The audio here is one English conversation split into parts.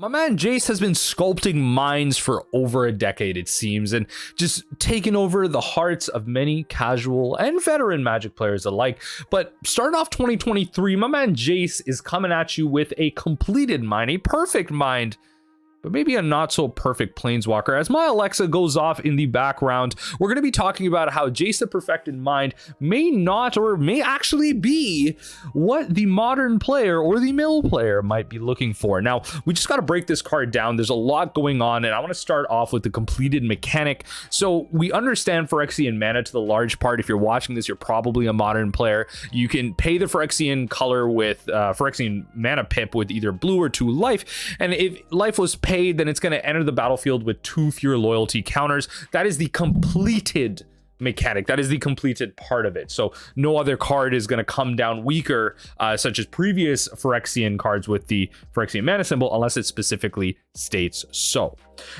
My man Jace has been sculpting minds for over a decade, it seems, and just taking over the hearts of many casual and veteran Magic players alike. But starting off 2023, my man Jace is coming at you with a completed mind, a perfect mind, but maybe a not so perfect planeswalker. As my Alexa goes off in the background, we're going to be talking about how Jace the Perfected Mind may not or may actually be what the modern player or the mill player might be looking for. Now, we just got to break this card down. There's a lot going on, and I want to start off with the completed mechanic. So we understand Phyrexian mana to the large part. If you're watching this, you're probably a modern player. You can pay the Phyrexian color with Phyrexian mana pip with either blue or 2 life, and if life was paid, then it's going to enter the battlefield with 2 fewer loyalty counters. That is the completed mechanic. That is the completed part of it. So no other card is going to come down weaker, such as previous Phyrexian cards with the Phyrexian mana symbol, unless it specifically states so.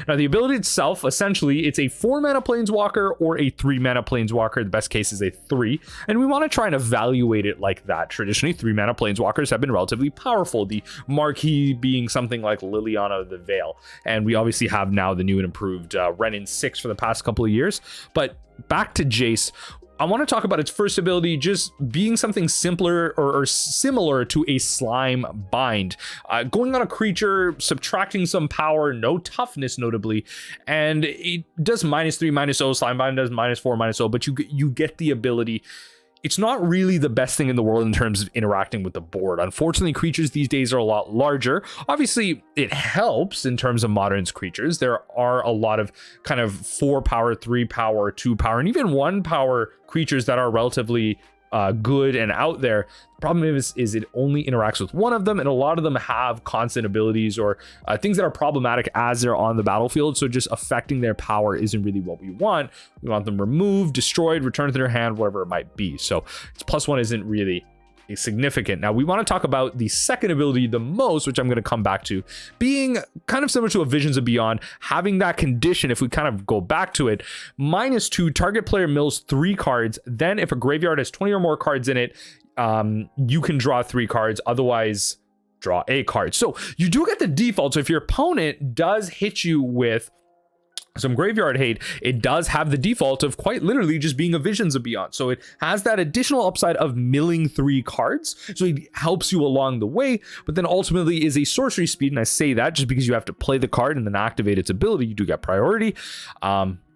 Now, the ability itself, essentially, it's a 4 mana planeswalker or a 3 mana planeswalker. The best case is a 3, and we want to try and evaluate it like that. Traditionally, 3 mana planeswalkers have been relatively powerful, the marquee being something like Liliana the Veil, and we obviously have now the new and improved Renin 6 for the past couple of years. But back to Jace, I want to talk about its first ability just being something simpler or similar to a slime bind. Going on a creature, subtracting some power, no toughness notably, and it does -3, -0. Slime bind does -4, -0, but you get the ability. It's not really the best thing in the world in terms of interacting with the board. Unfortunately, creatures these days are a lot larger. Obviously, it helps in terms of Modern's creatures. There are a lot of kind of 4 power, 3 power, 2 power, and even 1 power creatures that are relatively good and out there. The problem is it only interacts with one of them, and a lot of them have constant abilities or things that are problematic as they're on the battlefield. So just affecting their power isn't really what we want. We want them removed, destroyed, returned to their hand, whatever it might be. So its +1 isn't really significant. Now we want to talk about the second ability the most, which I'm going to come back to, being kind of similar to a Visions of Beyond, having that condition. If we kind of go back to it, -2, target player mills 3 cards, then if a graveyard has 20 or more cards in it, you can draw 3 cards, otherwise draw a card. So you do get the default. So if your opponent does hit you with some graveyard hate, it does have the default of quite literally just being a Visions of Beyond. So it has that additional upside of milling 3 cards. So it helps you along the way, but then ultimately is a sorcery speed. And I say that just because you have to play the card and then activate its ability, you do get priority.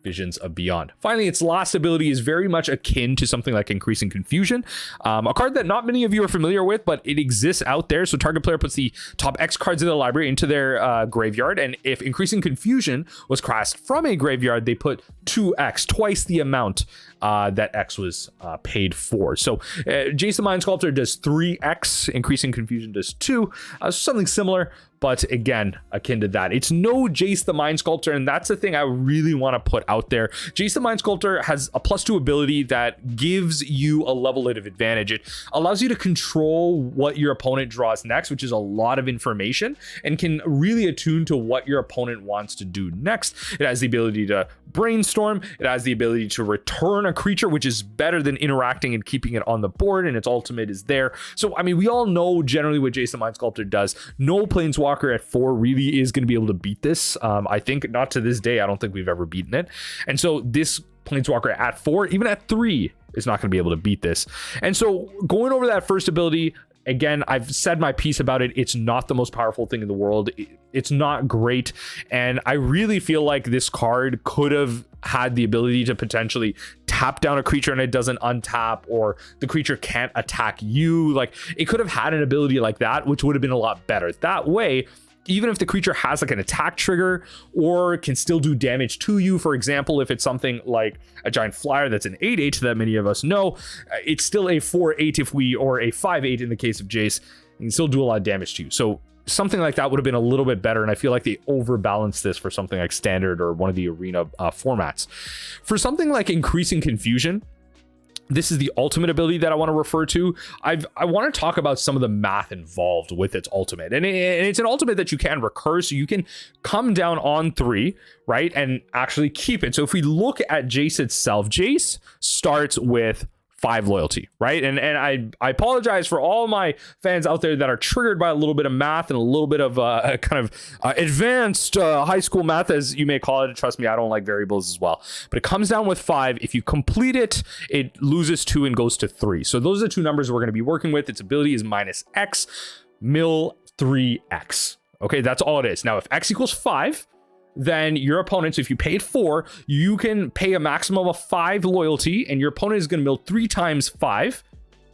Visions of Beyond. Finally, its last ability is very much akin to something like Increasing Confusion, a card that not many of you are familiar with, but it exists out there. So target player puts the top X cards in the library into their graveyard, and if Increasing Confusion was cast from a graveyard, they put 2x, twice the amount that X was paid for. So Jace the Mind Sculptor does 3x, Increasing Confusion does 2, something similar, but again, akin to that. It's no Jace the Mind Sculptor, and that's the thing I really want to put out there. Jace the Mind Sculptor has a +2 ability that gives you a level of advantage. It allows you to control what your opponent draws next, which is a lot of information, and can really attune to what your opponent wants to do next. It has the ability to brainstorm. It has the ability to return a creature, which is better than interacting and keeping it on the board, and its ultimate is there. So, I mean, we all know generally what Jace the Mind Sculptor does. No Planeswalker at 4 really is going to be able to beat this. I think not to this day. I don't think we've ever beaten it. And so this Planeswalker at 4, even at 3, is not going to be able to beat this. And so going over that first ability, again, I've said my piece about it. It's not the most powerful thing in the world. It's not great. And I really feel like this card could have had the ability to potentially tap down a creature and it doesn't untap, or the creature can't attack you. Like, it could have had an ability like that, which would have been a lot better. That way, even if the creature has like an attack trigger or can still do damage to you, for example, if it's something like a giant flyer that's an 8/8 that many of us know, it's still a 4/8 or a 5/8 in the case of Jace, and can still do a lot of damage to you. So something like that would have been a little bit better, and I feel like they overbalanced this for something like Standard or one of the Arena formats. For something like Increasing Confusion, this is the ultimate ability that I want to refer to. I want to talk about some of the math involved with its ultimate, and it's an ultimate that you can recur, so you can come down on 3, right, and actually keep it. So if we look at Jace itself, Jace starts with 5 loyalty, right? And I apologize for all my fans out there that are triggered by a little bit of math and a little bit of advanced high school math, as you may call it. Trust me, I don't like variables as well. But it comes down with 5. If you complete it, it loses 2 and goes to 3. So those are the 2 numbers we're going to be working with. Its ability is -X, mill 3x. Okay, that's all it is. Now, if x equals 5, then your opponent, so if you paid 4, you can pay a maximum of 5 loyalty, and your opponent is going to mill 3 times 5,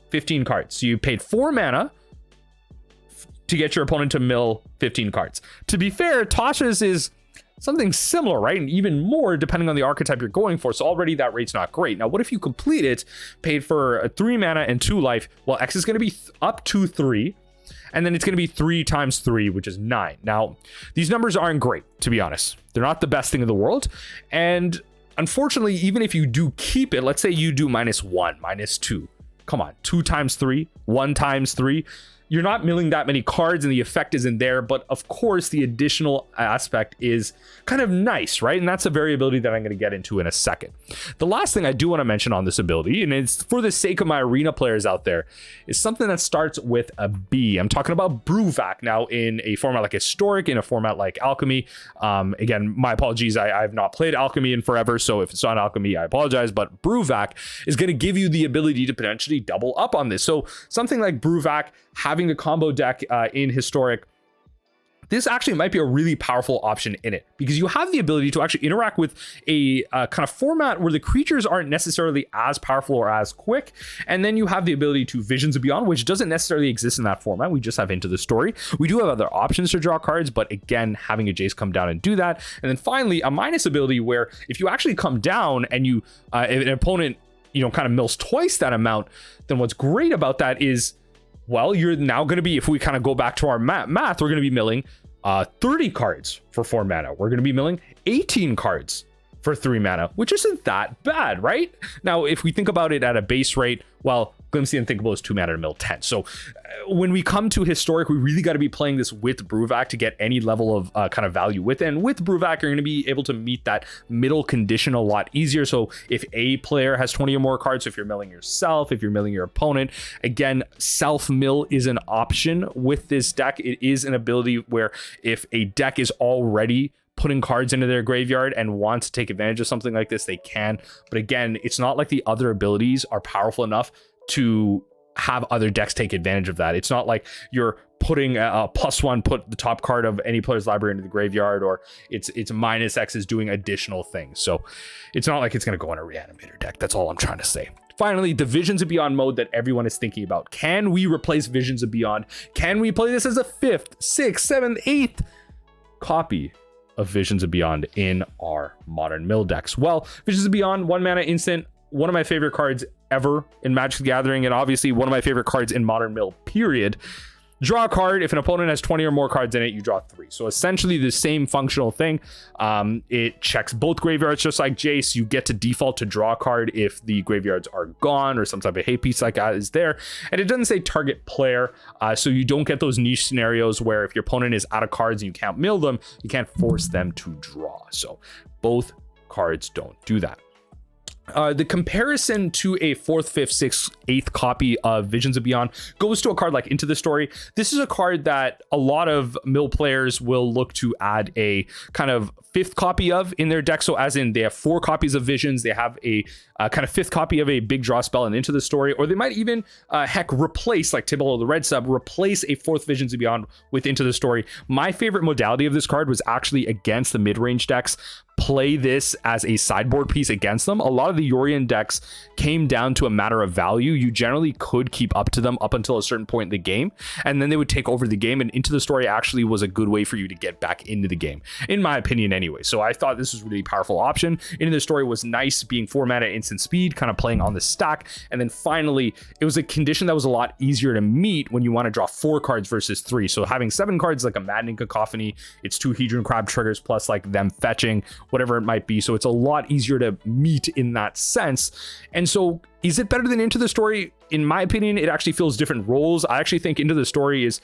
15 cards. So you paid 4 mana to get your opponent to mill 15 cards. To be fair, Tasha's is something similar, right? And even more depending on the archetype you're going for. So already that rate's not great. Now, what if you complete it, paid for 3 mana and 2 life? Well, X is going to be up to 3. And then it's going to be 3 times 3, which is 9. Now, these numbers aren't great, to be honest. They're not the best thing in the world. And unfortunately, even if you do keep it, let's say you do -1, -2. Come on, 2 times 3, 1 times 3. You're not milling that many cards and the effect isn't there. But of course, the additional aspect is kind of nice, right? And that's a variability that I'm going to get into in a second. The last thing I do want to mention on this ability, and it's for the sake of my arena players out there, is something that starts with a B. I'm talking about Brewvac. Now, in a format like Historic, in a format like Alchemy, again, my apologies, I've not played Alchemy in forever, so if it's not Alchemy, I apologize, but Brewvac is going to give you the ability to potentially double up on this. So something like Brewvac, having the combo deck in Historic, this actually might be a really powerful option in it, because you have the ability to actually interact with a kind of format where the creatures aren't necessarily as powerful or as quick. And then you have the ability to Visions of Beyond, which doesn't necessarily exist in that format. We just have Into the Story. We do have other options to draw cards, but again, having a Jace come down and do that. And then finally, a minus ability where if you actually come down and you if an opponent, kind of mills twice that amount, then what's great about that is, well, you're now going to be, if we kind of go back to our math, we're going to be milling 30 cards for 4 mana. We're going to be milling 18 cards for 3 mana, which isn't that bad, right? Now, if we think about it at a base rate, well, Glimpsy and Thinkable is 2 mana to mill 10. So when we come to Historic, we really got to be playing this with Brewvac to get any level of kind of value with it. And with Brewvac, you're going to be able to meet that middle condition a lot easier. So if a player has 20 or more cards, so if you're milling yourself, if you're milling your opponent, again, self-mill is an option with this deck. It is an ability where if a deck is already putting cards into their graveyard and wants to take advantage of something like this, they can. But again, it's not like the other abilities are powerful enough to have other decks take advantage of that. It's not like you're putting a +1, put the top card of any player's library into the graveyard, or it's -X is doing additional things. So it's not like it's going to go on a Reanimator deck. That's all I'm trying to say. Finally, the Visions of Beyond mode that everyone is thinking about. Can we replace Visions of Beyond? Can we play this as a 5th, 6th, 7th, 8th copy of Visions of Beyond in our modern mill decks? Well, Visions of Beyond, 1 mana instant, one of my favorite cards ever in Magic the Gathering, and obviously one of my favorite cards in modern mill, period. Draw a card. If an opponent has 20 or more cards in it, you draw 3. So essentially the same functional thing. It checks both graveyards, just like Jace. You get to default to draw a card if the graveyards are gone or some type of hate piece like that is there. And it doesn't say target player, so you don't get those niche scenarios where if your opponent is out of cards and you can't mill them, you can't force them to draw. So both cards don't do that. The comparison to a 4th, 5th, 6th, 8th copy of Visions of Beyond goes to a card like Into the Story. This is a card that a lot of mill players will look to add a kind of 5th copy of in their deck. So as in they have 4 copies of Visions, they have a kind of 5th copy of a big draw spell and Into the Story, or they might even replace, like Tibble or the Red Sub, replace a 4th Visions of Beyond with Into the Story. My favorite modality of this card was actually against the mid-range decks. Play this as a sideboard piece against them. A lot of the Yorion decks came down to a matter of value. You generally could keep up to them up until a certain point in the game, and then they would take over the game, and Into the Story actually was a good way for you to get back into the game, in my opinion anyway. So I thought this was a really powerful option. Into the Story was nice, being 4 mana instant speed, kind of playing on the stack. And then finally, it was a condition that was a lot easier to meet when you want to draw 4 cards versus 3. So having 7 cards like a Maddening Cacophony, it's 2 Hedron Crab triggers plus like them fetching, whatever it might be. So it's a lot easier to meet in that sense. And so is it better than Into the Story? In my opinion, it actually fills different roles. I actually think Into the Story is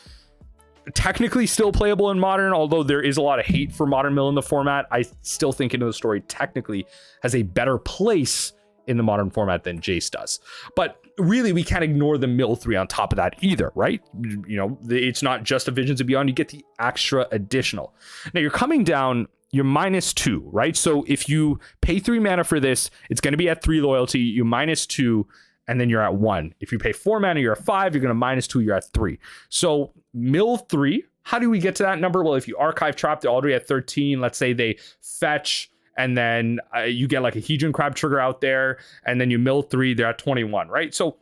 technically still playable in Modern, although there is a lot of hate for Modern Mill in the format. I still think Into the Story technically has a better place in the modern format than Jace does. But really, we can't ignore the mill 3 on top of that either, right? You know, it's not just a Visions of Beyond, you get the extra additional. Now you're coming down, you're -2, right? So if you pay 3 mana for this, it's going to be at 3 loyalty, you -2, and then you're at 1. If you pay 4 mana, you're at 5, you're going to -2, you're at 3. So mill 3, how do we get to that number? Well, if you archive trap, they're already at 13. Let's say they fetch, and then you get like a Hedron Crab trigger out there, and then you mill 3, they're at 21, right? So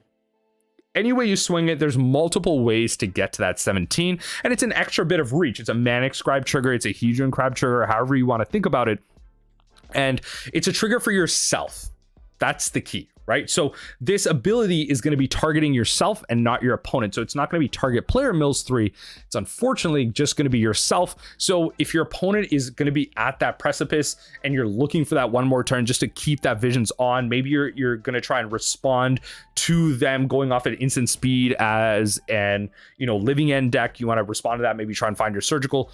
any way you swing it, there's multiple ways to get to that 17, and it's an extra bit of reach. It's a Manic Scribe trigger, it's a Hedron Crab trigger, however you want to think about it. And it's a trigger for yourself. That's the key, right? So this ability is going to be targeting yourself and not your opponent. So it's not going to be target player mills 3. It's unfortunately just going to be yourself. So if your opponent is going to be at that precipice and you're looking for that one more turn just to keep that visions on, maybe you're going to try and respond to them going off at instant speed as an, you know, living end deck. You want to respond to that, maybe try and find your surgical.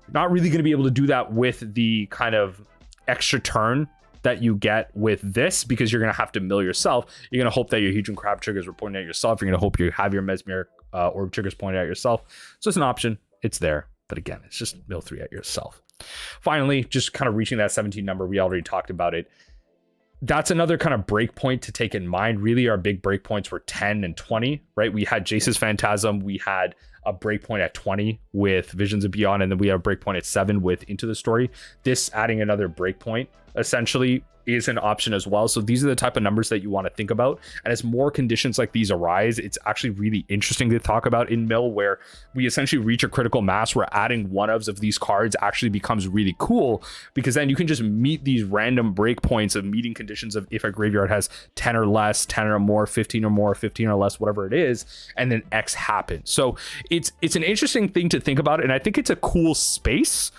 You're not really going to be able to do that with the kind of extra turn that you get with this, because you're going to have to mill yourself. You're going to hope that your Hedron Crab triggers are pointing at yourself. You're going to hope you have your Mesmeric Orb triggers pointed at yourself. So it's an option. It's there. But again, it's just mill 3 at yourself. Finally, just kind of reaching that 17 number. We already talked about it. That's another kind of breakpoint to take in mind. Really, our big breakpoints were 10 and 20, right? We had Jace's Phantasm. We had a breakpoint at 20 with Visions of Beyond, and then we have a breakpoint at 7 with Into the Story. This adding another breakpoint essentially is an option as well. So these are the type of numbers that you want to think about. And as more conditions like these arise, it's actually really interesting to talk about in mill, where we essentially reach a critical mass where adding one-ofs of these cards actually becomes really cool, because then you can just meet these random breakpoints of meeting conditions of if a graveyard has 10 or less, 10 or more, 15 or more, 15 or less, whatever it is, and then X happens. So it's an interesting thing to think about, and I think it's a cool space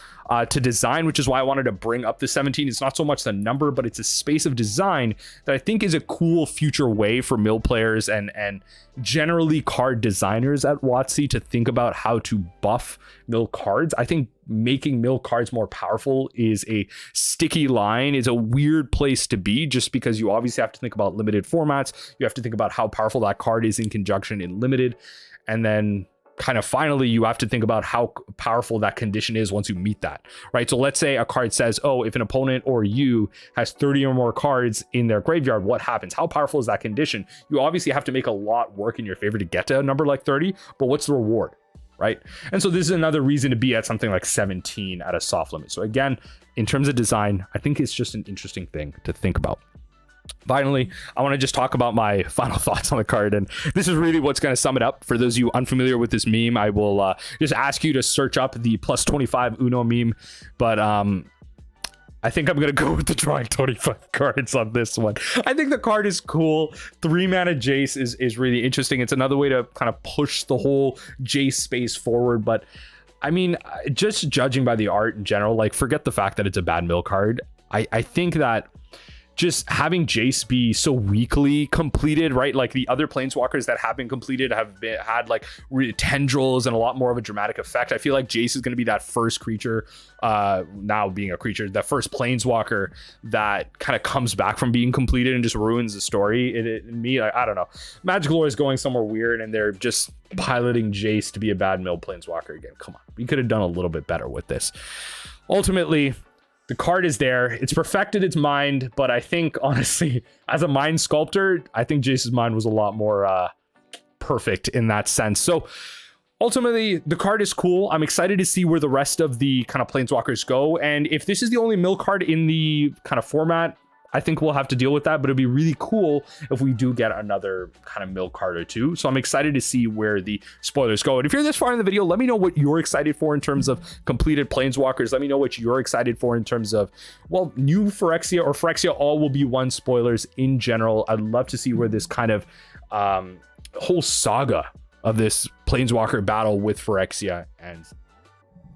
to design, which is why I wanted to bring up the 17. It's not so much the number, but it's a space of design that I think is a cool future way for mill players and generally card designers at WotC to think about how to buff mill cards. I think making mill cards more powerful is a sticky line. It's a weird place to be, just because you obviously have to think about limited formats. You have to think about how powerful that card is in conjunction in limited, and then kind of finally you have to think about how powerful that condition is once you meet that, right? So let's say a card says, oh, if an opponent or you has 30 or more cards in their graveyard, what happens? How powerful is that condition? You obviously have to make a lot work in your favor to get to a number like 30, but what's the reward, right? And so this is another reason to be at something like 17 at a soft limit. So again, in terms of design, I think it's just an interesting thing to think about. Finally, I want to just talk about my final thoughts on the card, and this is really what's going to sum it up. For those of you unfamiliar with this meme, I will just ask you to search up the +25 Uno meme, but I think I'm going to go with the drawing 25 cards on this one. I think the card is cool. 3 mana Jace is really interesting. It's another way to kind of push the whole Jace space forward, but I mean, just judging by the art in general, like, forget the fact that it's a bad mill card. I think that just having Jace be so weakly completed, right? Like the other planeswalkers that have been completed have had like tendrils and a lot more of a dramatic effect. I feel like Jace is going to be that first creature, now being a creature, that first planeswalker that kind of comes back from being completed and just ruins the story. I don't know. Magic Lore is going somewhere weird, and they're just piloting Jace to be a bad mill planeswalker again. Come on, we could have done a little bit better with this. Ultimately, the card is there. It's perfected its mind, but I think, honestly, as a mind sculptor, I think Jace's mind was a lot more perfect in that sense. So ultimately, the card is cool. I'm excited to see where the rest of the kind of planeswalkers go. And if this is the only mill card in the kind of format, I think we'll have to deal with that, but it'd be really cool if we do get another kind of mill card or two. So I'm excited to see where the spoilers go. And if you're this far in the video, let me know what you're excited for in terms of completed planeswalkers. Let me know what you're excited for in terms of, well, new Phyrexia or Phyrexia all will be one spoilers in general. I'd love to see where this kind of whole saga of this planeswalker battle with Phyrexia ends.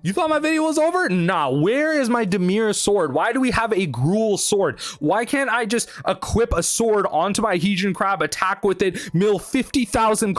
You thought my video was over? Nah, where is my Dimir sword? Why do we have a Gruul sword? Why can't I just equip a sword onto my Hedron Crab, attack with it, mill 50,000